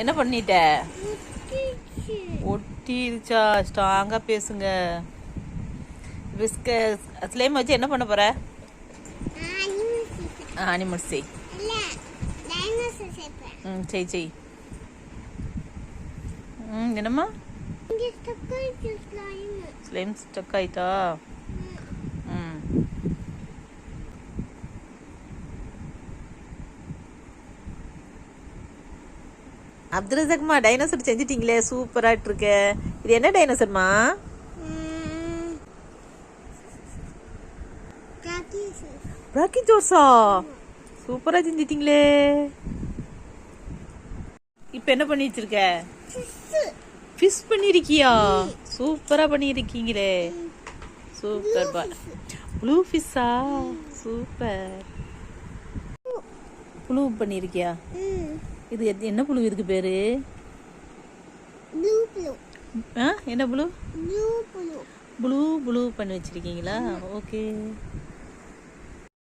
என்ன பண்ணிட்ட? ஒட்டிருச்சா? ஸ்ட்ராங்கா பேசுங்க. ஸ்லேம் வச்சு என்ன பண்ண போற? அனிமல்ஸ் செய். செய் செய். என்னம்மா? ஸ்லேம் ஸ்டக் ஆயிட்டா? அப்துல் ரஸாக்மா, டைனோசர் செஞ்சிட்டீங்களே, சூப்பரா இருக்க. இது என்ன டைனோசர்மா? பிராக்கியோசா. சூப்பரா செஞ்சிட்டீங்களே. இப்ப என்ன பண்ணி வச்சிருக்க? ஃபிஷ் பண்ணிருக்கியா? சூப்பரா பண்ணிருக்கீங்களே. சூப்பர் பா. ப்ளூ ஃபிஷ்ஷா? சூப்பர். ப்ளூ பண்ணிருக்கியா? இது என்ன புழு? இதுக்கு பேரு என்ன புழு? ப்ளூ பண்ணி வச்சிருக்கீங்களா? ஓகே.